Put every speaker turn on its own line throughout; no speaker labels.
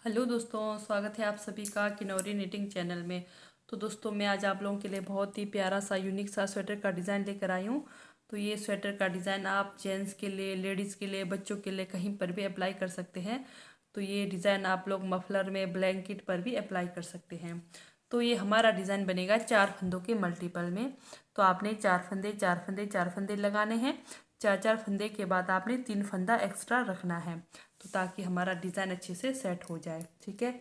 Hello दोस्तों, स्वागत है आप सभी का किनौरी निटिंग चैनल में। तो दोस्तों, मैं आज आप लोगों के लिए बहुत ही प्यारा सा यूनिक सा स्वेटर का डिज़ाइन लेकर आई हूँ। तो ये स्वेटर का डिज़ाइन आप जेंट्स के लिए, लेडीज़ के लिए, बच्चों के लिए कहीं पर भी अप्लाई कर सकते हैं। तो ये डिज़ाइन आप लोग मफलर में, ब्लैंकेट पर भी अप्लाई कर सकते हैं। तो ये हमारा डिज़ाइन बनेगा 4 फंदों के मल्टीपल में। तो आपने 4 फंदे 4 फंदे 4 फंदे लगाने हैं। 4 फंदे के बाद आपने 3 फंदा एक्स्ट्रा रखना है, तो ताकि हमारा डिज़ाइन अच्छे से सेट हो जाए। ठीक है।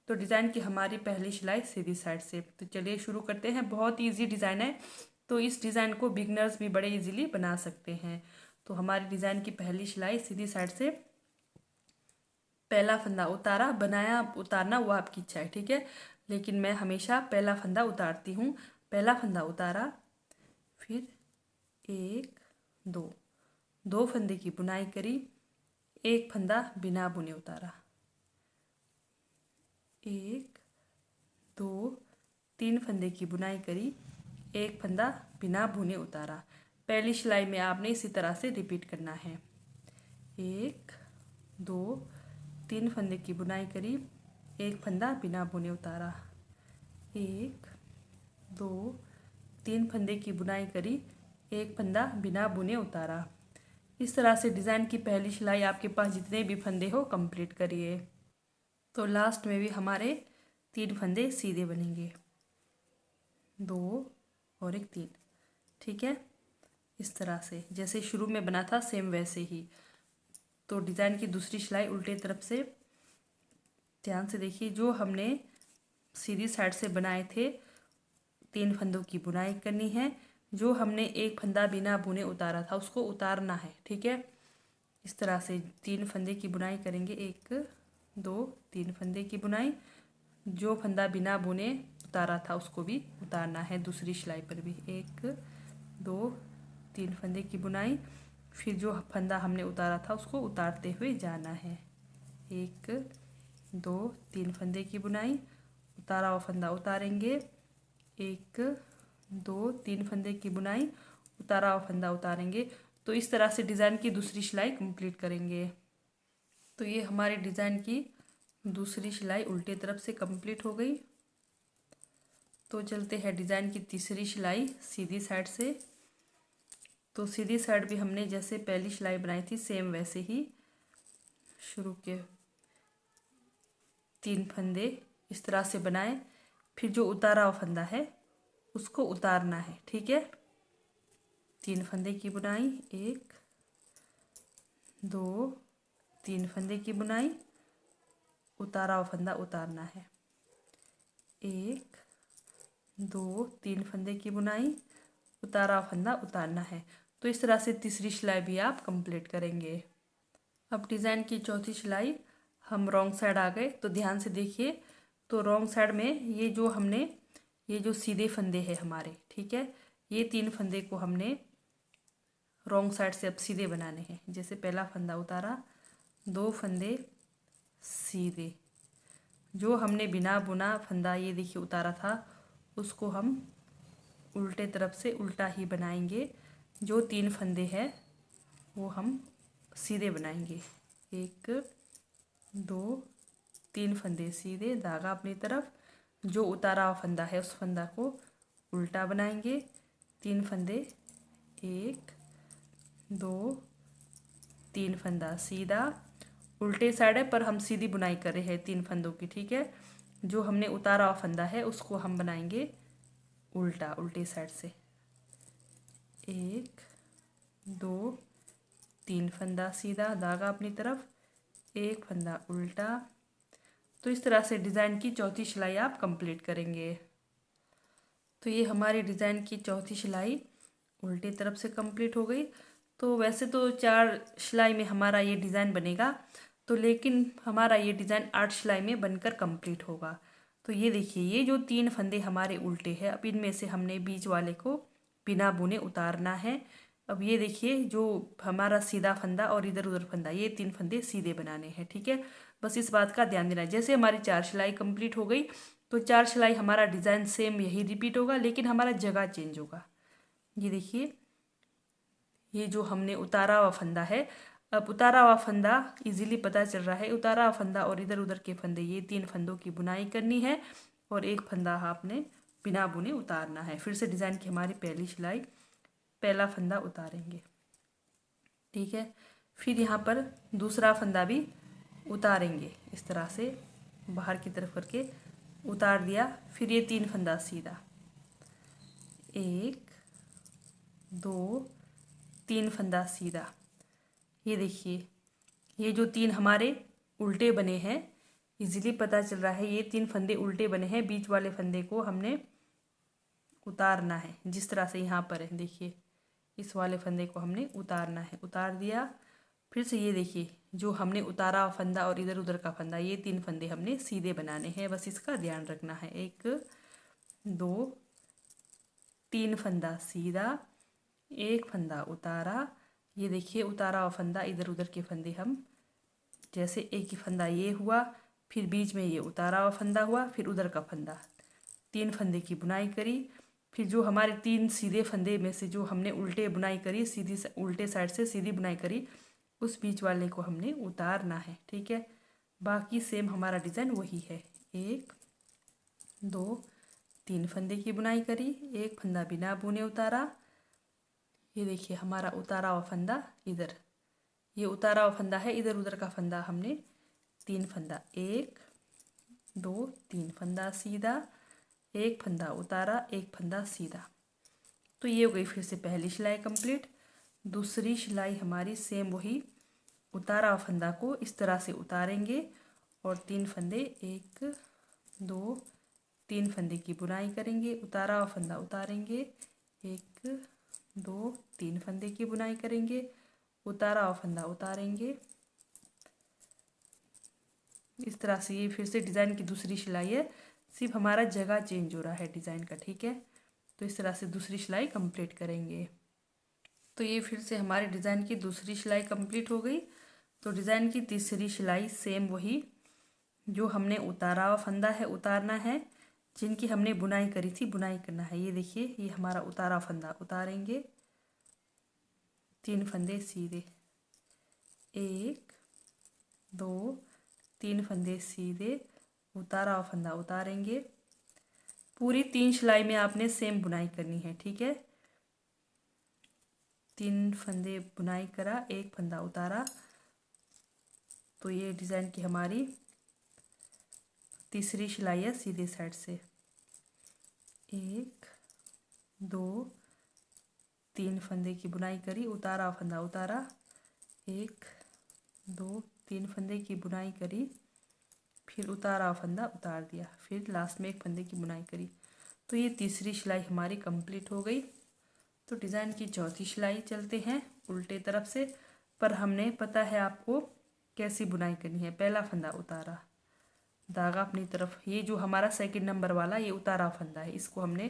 तो डिज़ाइन की हमारी पहली सिलाई सीधी साइड से। तो चलिए शुरू करते हैं। बहुत इजी डिज़ाइन है, तो इस डिज़ाइन को बिगनर्स भी बड़े इजीली बना सकते हैं। तो हमारी डिज़ाइन की पहली सिलाई सीधी साइड से, पहला फंदा उतारा, बनाया, उतारना वो आपकी इच्छा है। ठीक है, लेकिन मैं हमेशा पहला फंदा उतारती हूँ। पहला फंदा उतारा, फिर एक, दो फंदे की बुनाई करी, एक फंदा बिना बुने उतारा, एक, दो, 3 फंदे की बुनाई करी, एक फंदा बिना बुने उतारा। पहली सिलाई में आपने इसी तरह से रिपीट करना है। एक, दो, 3 फंदे की बुनाई करी, एक फंदा बिना बुने उतारा, एक, दो, 3 फंदे की बुनाई करी, एक फंदा बिना बुने उतारा। इस तरह से डिज़ाइन की पहली सिलाई आपके पास जितने भी फंदे हो कंप्लीट करिए। तो लास्ट में भी हमारे 3 फंदे सीधे बनेंगे, 2 और एक 3। ठीक है, इस तरह से जैसे शुरू में बना था सेम वैसे ही। तो डिज़ाइन की दूसरी सिलाई उल्टे तरफ से, ध्यान से देखिए, जो हमने सीधी साइड से बनाए थे 3 फंदों की बुनाई करनी है। जो हमने एक फंदा बिना बुने उतारा था उसको उतारना है। ठीक है, इस तरह से 3 फंदे की बुनाई करेंगे, 1, 2, 3 फंदे की बुनाई। जो फंदा बिना बुने उतारा था उसको भी उतारना है दूसरी सिलाई पर भी, 1, 2, 3 फंदे की बुनाई। फिर जो फंदा हमने उतारा था उसको उतारते हुए जाना है, 1, 2, 3 फंदे की बुनाई, उतारा हुआ फंदा उतारेंगे, 1, 2, 3 फंदे की बुनाई, उतारा हुआ फंदा उतारेंगे। तो इस तरह से डिज़ाइन की दूसरी सिलाई कंप्लीट करेंगे। तो ये हमारे डिज़ाइन की दूसरी सिलाई उल्टे तरफ से कंप्लीट हो गई। तो चलते हैं डिज़ाइन की तीसरी सिलाई सीधी साइड से। तो सीधी साइड भी हमने जैसे पहली सिलाई बनाई थी सेम वैसे ही शुरू के 3 फंदे इस तरह से बनाए। फिर जो उतारा हुआ फंदा है उसको उतारना है। ठीक है, 3 फंदे की बुनाई, 1, 2, 3 फंदे की बुनाई, उतारा हुआ फंदा उतारना है, 1, 2, 3 फंदे की बुनाई, उतारा हुआ फंदा उतारना है। तो इस तरह से तीसरी सिलाई भी आप कंप्लीट करेंगे। अब डिज़ाइन की चौथी सिलाई, हम रॉन्ग साइड आ गए, तो ध्यान से देखिए। तो रॉन्ग साइड में ये जो हमने, ये जो सीधे फंदे हैं हमारे, ठीक है, ये 3 फंदे को हमने रॉन्ग साइड से अब सीधे बनाने हैं। जैसे पहला फंदा उतारा, 2 फंदे सीधे, जो हमने बिना बुना फंदा ये देखिए उतारा था उसको हम उल्टे तरफ से उल्टा ही बनाएंगे। जो 3 फंदे हैं वो हम सीधे बनाएंगे, 1, 2, 3 फंदे सीधे, धागा अपनी तरफ, जो उतारा हुआ फंदा है उस फंदा को उल्टा बनाएंगे, 3 फंदे, 1, 2, 3 फंदा सीधा, उल्टे साइड है पर हम सीधी बुनाई कर रहे हैं 3 फंदों की। ठीक है, जो हमने उतारा हुआ फंदा है उसको हम बनाएंगे उल्टा, उल्टे साइड से, 1, 2, 3 फंदा सीधा, धागा अपनी तरफ, एक फंदा उल्टा। तो इस तरह से डिज़ाइन की चौथी सिलाई आप कंप्लीट करेंगे। तो ये हमारी डिज़ाइन की चौथी सिलाई उल्टी तरफ से कंप्लीट हो गई। तो वैसे तो 4 सिलाई में हमारा ये डिज़ाइन बनेगा, तो लेकिन हमारा ये डिज़ाइन 8 सिलाई में बनकर कंप्लीट होगा। तो ये देखिए, ये जो 3 फंदे हमारे उल्टे हैं, अब इनमें से हमने बीच वाले को बिना बुने उतारना है। अब ये देखिए, जो हमारा सीधा फंदा और इधर उधर फंदा, ये 3 फंदे सीधे बनाने हैं। ठीक है, बस इस बात का ध्यान देना है। जैसे हमारी 4 सिलाई कंप्लीट हो गई, तो 4 सिलाई हमारा डिज़ाइन सेम यही रिपीट होगा, लेकिन हमारा जगह चेंज होगा। ये देखिए, ये जो हमने उतारा हुआ फंदा है, अब उतारा हुआ फंदा इजीली पता चल रहा है, उतारा हुआ फंदा और इधर उधर के फंदे, ये 3 फंदों की बुनाई करनी है और एक फंदा आपने बिना बुने उतारना है। फिर से डिज़ाइन की हमारी पहली सिलाई, पहला फंदा उतारेंगे, ठीक है। फिर यहाँ पर दूसरा फंदा भी उतारेंगे, इस तरह से बाहर की तरफ करके उतार दिया। फिर ये 3 फंदा सीधा, 1 2 3 फंदा सीधा। ये देखिए, ये जो 3 हमारे उल्टे बने हैं, इजीली पता चल रहा है ये 3 फंदे उल्टे बने हैं। बीच वाले फंदे को हमने उतारना है, जिस तरह से यहाँ पर है, देखिए इस वाले फंदे को हमने उतारना है, उतार दिया। फिर से ये देखिए, जो हमने उतारा फंदा और इधर उधर का फंदा, ये 3 फंदे हमने सीधे बनाने हैं, बस इसका ध्यान रखना है। 1 2 3 फंदा सीधा, एक फंदा उतारा। ये देखिए उतारा हुआ फंदा, इधर उधर के फंदे हम, जैसे एक ही फंदा ये हुआ, फिर बीच में ये उतारा हुआ फंदा हुआ, फिर उधर का फंदा, 3 फंदे की बुनाई करी। फिर जो हमारे 3 सीधे फंदे में से जो हमने उल्टे बुनाई करी, सीधी उल्टे साइड से सीधी बुनाई करी, उस बीच वाले को हमने उतारना है, ठीक है। बाकी सेम हमारा डिज़ाइन वही है। 1 2 3 फंदे की बुनाई करी, एक फंदा बिना बुने उतारा। ये देखिए हमारा उतारा हुआ फंदा इधर, ये उतारा हुआ फंदा है, इधर उधर का फंदा हमने 3 फंदा, 1 2 3 फंदा सीधा, एक फंदा उतारा, एक फंदा सीधा। तो ये हो गई फिर से पहली सिलाई कंप्लीट। दूसरी सिलाई हमारी सेम वही, उतारा हुआ फंदा को इस तरह से उतारेंगे और 3 फंदे, 1 2 3 फंदे की बुनाई करेंगे, उतारा हुआ फंदा उतारेंगे, 1 2 3 फंदे की बुनाई करेंगे, उतारा हुआ फंदा उतारेंगे। इस तरह से ये फिर से डिज़ाइन की दूसरी सिलाई है, सिर्फ हमारा जगह चेंज हो रहा है डिज़ाइन का, ठीक है। तो इस तरह से दूसरी सिलाई कंप्लीट करेंगे। तो ये फिर से हमारे डिज़ाइन की दूसरी सिलाई कंप्लीट हो गई। तो डिज़ाइन की तीसरी सिलाई सेम वही, जो हमने उतारा हुआ फंदा है उतारना है, जिनकी हमने बुनाई करी थी बुनाई करना है। ये देखिए ये हमारा उतारा फंदा उतारेंगे, 3 फंदे सीधे, 1 2 3 फंदे सीधे, उतारा हुआ फंदा उतारेंगे। पूरी 3 सिलाई में आपने सेम बुनाई करनी है, ठीक है। 3 फंदे बुनाई करा, एक फंदा उतारा। तो ये डिज़ाइन की हमारी तीसरी सिलाई है सीधे साइड से, 1 2 3 फंदे की बुनाई करी, उतारा फंदा उतारा, 1 2 3 फंदे की बुनाई करी, फिर उतारा फंदा उतार दिया, फिर लास्ट में एक फंदे की बुनाई करी। तो ये तीसरी सिलाई हमारी कंप्लीट हो गई। तो डिज़ाइन की चौथी सिलाई चलते हैं उल्टे तरफ से, पर हमने पता है आपको कैसी बुनाई करनी है। पहला फंदा उतारा, धागा अपनी तरफ, ये जो हमारा सेकंड नंबर वाला ये उतारा फंदा है, इसको हमने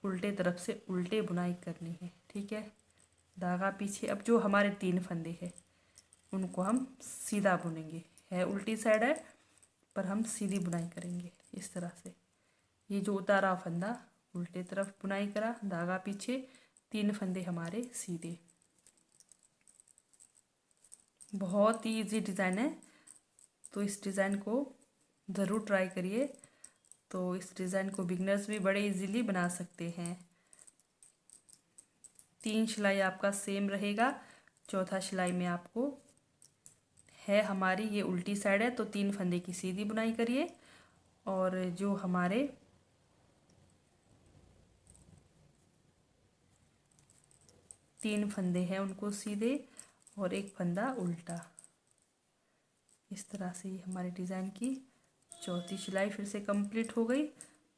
उल्टे तरफ से उल्टे बुनाई करनी है, ठीक है। धागा पीछे। अब जो हमारे 3 फंदे हैं उनको हम सीधा बुनेंगे, है उल्टी साइड है पर हम सीधी बुनाई करेंगे इस तरह से। ये जो उतारा फंदा उल्टे तरफ बुनाई करा, धागा पीछे, 3 फंदे हमारे सीधे। बहुत ही इजी डिज़ाइन है, तो इस डिज़ाइन को ज़रूर ट्राई करिए। तो इस डिज़ाइन को बिगनर्स भी बड़े इजीली बना सकते हैं। 3 सिलाई आपका सेम रहेगा। चौथा सिलाई में आपको है हमारी ये उल्टी साइड है, तो 3 फंदे की सीधी बुनाई करिए और जो हमारे 3 फंदे हैं उनको सीधे और एक फंदा उल्टा। इस तरह से ये हमारे डिज़ाइन की चौथी सिलाई फिर से कंप्लीट हो गई।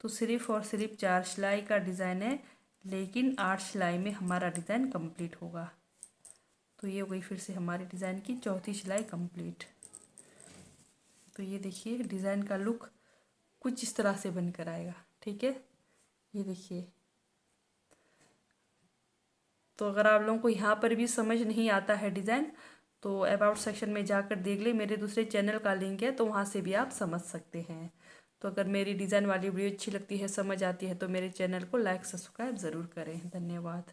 तो सिर्फ और सिर्फ 4 सिलाई का डिज़ाइन है, लेकिन 8 सिलाई में हमारा डिज़ाइन कंप्लीट होगा। तो ये हो गई फिर से हमारी डिज़ाइन की चौथी सिलाई कंप्लीट। तो ये देखिए डिज़ाइन का लुक कुछ इस तरह से बनकर आएगा, ठीक है। ये देखिए। तो अगर आप लोगों को यहाँ पर भी समझ नहीं आता है डिज़ाइन, तो अबाउट सेक्शन में जाकर देख ले, मेरे दूसरे चैनल का लिंक है, तो वहाँ से भी आप समझ सकते हैं। तो अगर मेरी डिज़ाइन वाली वीडियो अच्छी लगती है, समझ आती है, तो मेरे चैनल को लाइक सब्सक्राइब ज़रूर करें। धन्यवाद।